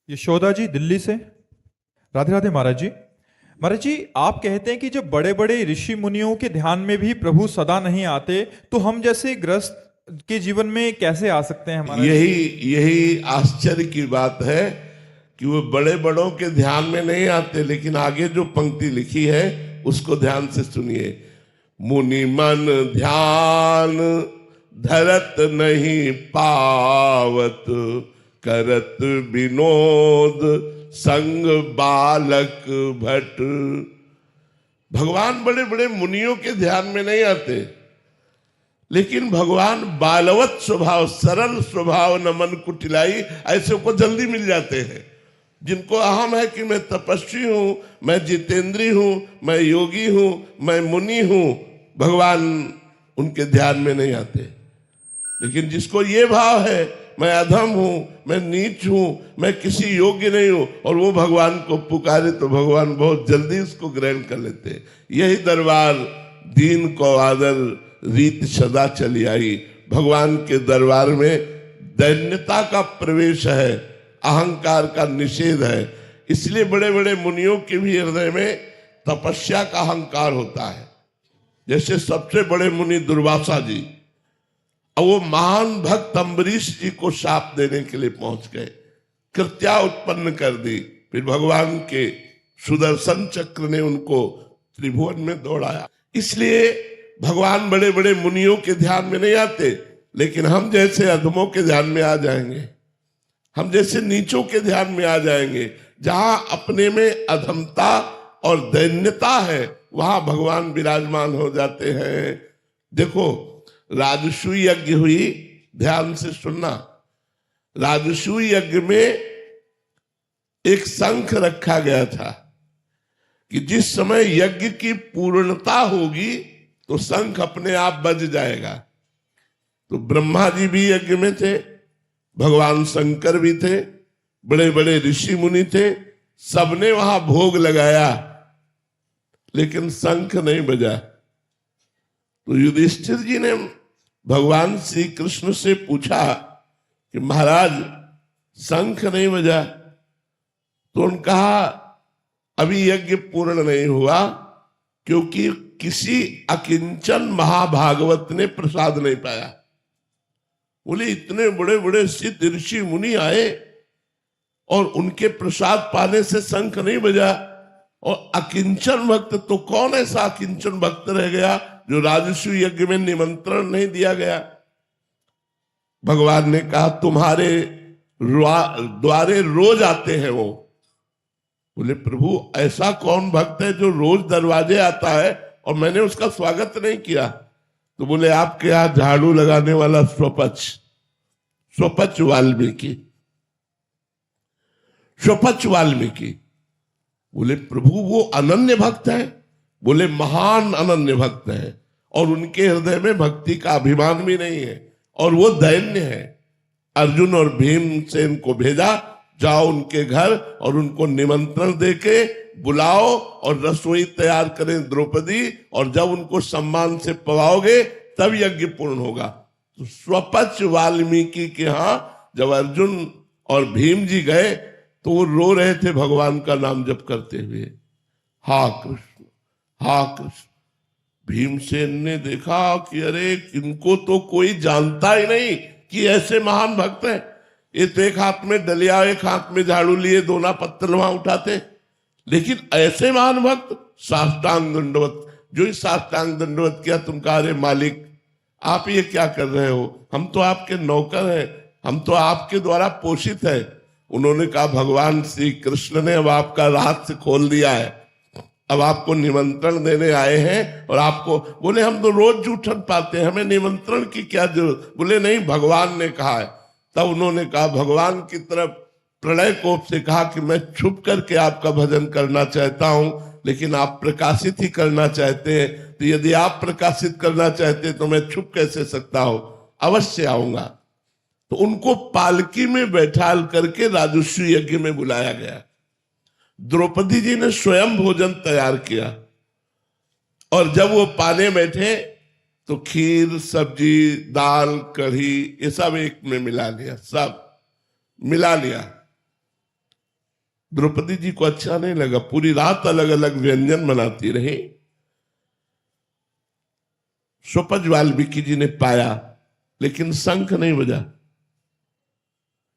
यशोदा जी दिल्ली से। राधे राधे महाराज जी। महाराज जी, आप कहते हैं कि जब बड़े बड़े ऋषि मुनियों के ध्यान में भी प्रभु सदा नहीं आते, तो हम जैसे ग्रस्त के जीवन में कैसे आ सकते हैं महाराज? यही यही आश्चर्य की बात है कि वो बड़े बड़ों के ध्यान में नहीं आते, लेकिन आगे जो पंक्ति लिखी है उसको ध्यान से सुनिए। मुनि मन ध्यान धरत नहीं पावत, करत विनोद संग बालक भट। भगवान बड़े बड़े मुनियों के ध्यान में नहीं आते, लेकिन भगवान बालवत स्वभाव, सरल स्वभाव, नमन कुटिलाई, ऐसे को जल्दी मिल जाते हैं। जिनको अहम है कि मैं तपस्वी हूं, मैं जितेंद्री हूं, मैं योगी हूं, मैं मुनि हूं, भगवान उनके ध्यान में नहीं आते। लेकिन जिसको ये भाव है मैं अधम हूं, मैं नीच हूं, मैं किसी योग्य नहीं हूं, और वो भगवान को पुकारे तो भगवान बहुत जल्दी उसको ग्रहण कर लेते हैं। यही दरबार दीन को आदर रीत सदा चली आई। भगवान के दरबार में दैन्यता का प्रवेश है, अहंकार का निषेध है। इसलिए बड़े बड़े मुनियों के भी हृदय में तपस्या का अहंकार होता है। जैसे सबसे बड़े मुनि दुर्वासा जी, और वो महान भक्त अम्बरीश जी को शाप देने के लिए पहुंच गए, कृत्या उत्पन्न कर दी। फिर भगवान के सुदर्शन चक्र ने उनको त्रिभुवन में दौड़ाया। इसलिए भगवान बड़े बड़े मुनियों के ध्यान में नहीं आते, लेकिन हम जैसे अधमों के ध्यान में आ जाएंगे, हम जैसे नीचों के ध्यान में आ जाएंगे। जहां अपने में अधमता और दैन्यता है, वहां भगवान विराजमान हो जाते हैं। देखो, राजसू यज्ञ हुई, ध्यान से सुनना। राजसू यज्ञ में एक शंख रखा गया था कि जिस समय यज्ञ की पूर्णता होगी तो शंख अपने आप बज जाएगा। तो ब्रह्मा जी भी यज्ञ में थे, भगवान शंकर भी थे, बड़े बड़े ऋषि मुनि थे, सबने वहां भोग लगाया, लेकिन शंख नहीं बजा। तो युधिष्ठिर जी ने भगवान श्री कृष्ण से पूछा कि महाराज शंख नहीं बजा। तो उन्होंने कहा अभी यज्ञ पूर्ण नहीं हुआ, क्योंकि किसी अकिंचन महाभागवत ने प्रसाद नहीं पाया। बोले इतने बड़े बड़े सिद्ध ऋषि मुनि आए और उनके प्रसाद पाने से शंख नहीं बजा, और अकिंचन भक्त, तो कौन ऐसा अकिंचन भक्त रह गया जो राजस्व यज्ञ में निमंत्रण नहीं दिया गया? भगवान ने कहा तुम्हारे द्वारे रोज आते हैं वो। बोले प्रभु ऐसा कौन भक्त है जो रोज दरवाजे आता है और मैंने उसका स्वागत नहीं किया? तो बोले आपके यहां झाड़ू लगाने वाला स्वपच वाल्मीकि। बोले प्रभु वो अनन्य भक्त है? बोले महान अनन्य भक्त है, और उनके हृदय में भक्ति का अभिमान भी नहीं है, और वो दैन्य है। अर्जुन और भीमसेन को भेजा, जाओ उनके घर और उनको निमंत्रण देके बुलाओ और रसोई तैयार करें द्रौपदी, और जब उनको सम्मान से पवाओगे तब यज्ञ पूर्ण होगा। तो स्वपच वाल्मीकि के यहां जब अर्जुन और भीम जी गए तो वो रो रहे थे भगवान का नाम जप करते हुए, हा कृष्ण हा कृष्ण। भीमसेन ने देखा कि अरे इनको तो कोई जानता ही नहीं कि ऐसे महान भक्त हैं। ये तो एक हाथ में डलिया, एक हाथ में झाड़ू लिए दोना पत्तल वहां उठाते, लेकिन ऐसे महान भक्त साष्टांग दंडवत। जो इस साष्टांग दंडवत किया, तुम कहा अरे मालिक आप ये क्या कर रहे हो, हम तो आपके नौकर हैं, हम तो आपके द्वारा पोषित है। उन्होंने कहा भगवान श्री कृष्ण ने अब आपका रहस्य खोल दिया है, अब आपको निमंत्रण देने आए हैं। और आपको बोले हम तो रोज जूठन पाते हैं, हमें निमंत्रण की क्या जरूरत? बोले नहीं, भगवान ने कहा है। तब उन्होंने कहा भगवान की तरफ प्रलय कोप से कहा कि मैं छुप करके आपका भजन करना चाहता हूं, लेकिन आप प्रकाशित ही करना चाहते हैं, तो यदि आप प्रकाशित करना चाहते तो मैं छुप कैसे सकता हूं? अवश्य आऊंगा। तो उनको पालकी में बैठाल करके राजस्व यज्ञ में बुलाया गया। द्रौपदी जी ने स्वयं भोजन तैयार किया, और जब वो पाने बैठे तो खीर, सब्जी, दाल, कढ़ी, ये सब एक में मिला लिया, सब मिला लिया। द्रौपदी जी को अच्छा नहीं लगा, पूरी रात अलग अलग व्यंजन बनाती रही। स्वपच वाल्मीकि जी ने पाया, लेकिन शंख नहीं बजा।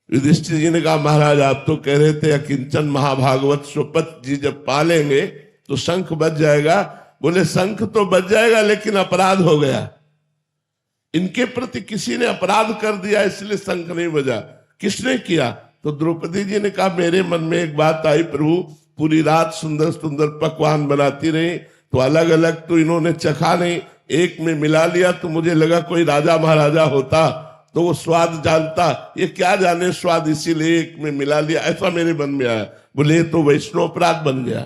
युधिष्ठिर जी ने कहा, महाराज आप तो कह रहे थे अकिंचन महाभागवत स्वपच जी जब पालेंगे तो शंख बज जाएगा। बोले शंख तो बज जाएगा, लेकिन अपराध हो गया, इनके प्रति किसी ने अपराध कर दिया, इसलिए शंख नहीं बजा। किसने किया? तो द्रौपदी जी ने कहा, मेरे मन में एक बात आई प्रभु, पूरी रात सुंदर सुंदर पकवान बनाती रही, तो अलग अलग तो इन्होंने चखा नहीं, एक में मिला लिया, तो मुझे लगा कोई राजा महाराजा होता तो वो स्वाद जानता, ये क्या जाने स्वाद, इसीलिए एक में मिला लिया, ऐसा मेरे मन में आया। बोले ये तो वैष्णव अपराध बन गया,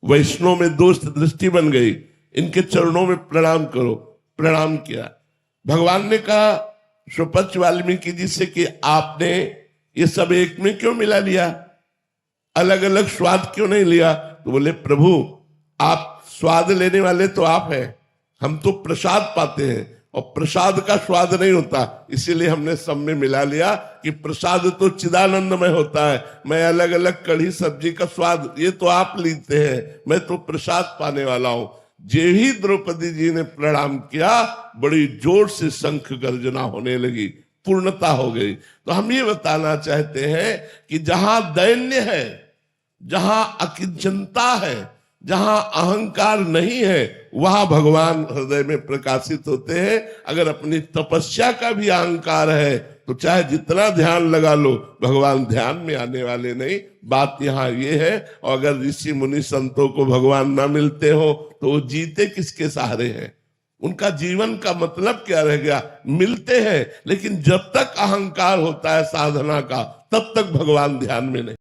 वैष्णव में दोष दृष्टि बन गई, इनके चरणों में प्रणाम करो। प्रणाम किया। भगवान ने कहा स्वपच वाल्मीकि जी से कि आपने ये सब एक में क्यों मिला लिया, अलग अलग स्वाद क्यों नहीं लिया? तो बोले प्रभु आप स्वाद लेने वाले तो आप हैं, हम तो प्रसाद पाते हैं और प्रसाद का स्वाद नहीं होता, इसीलिए हमने सब में मिला लिया कि प्रसाद तो चिदानंदमय होता है, मैं अलग अलग कढ़ी सब्जी का स्वाद ये तो आप लेते हैं, मैं तो प्रसाद पाने वाला हूं। जे ही द्रौपदी जी ने प्रणाम किया, बड़ी जोर से शंख गर्जना होने लगी, पूर्णता हो गई। तो हम ये बताना चाहते हैं कि जहां दैन्य है, जहां अकिंचनता है, जहां अहंकार नहीं है, वहां भगवान हृदय में प्रकाशित होते हैं। अगर अपनी तपस्या का भी अहंकार है तो चाहे जितना ध्यान लगा लो, भगवान ध्यान में आने वाले नहीं। बात यहाँ ये है। और अगर ऋषि मुनि संतों को भगवान ना मिलते हो तो वो जीते किसके सहारे हैं? उनका जीवन का मतलब क्या रह गया? मिलते हैं, लेकिन जब तक अहंकार होता है साधना का, तब तक भगवान ध्यान में नहीं।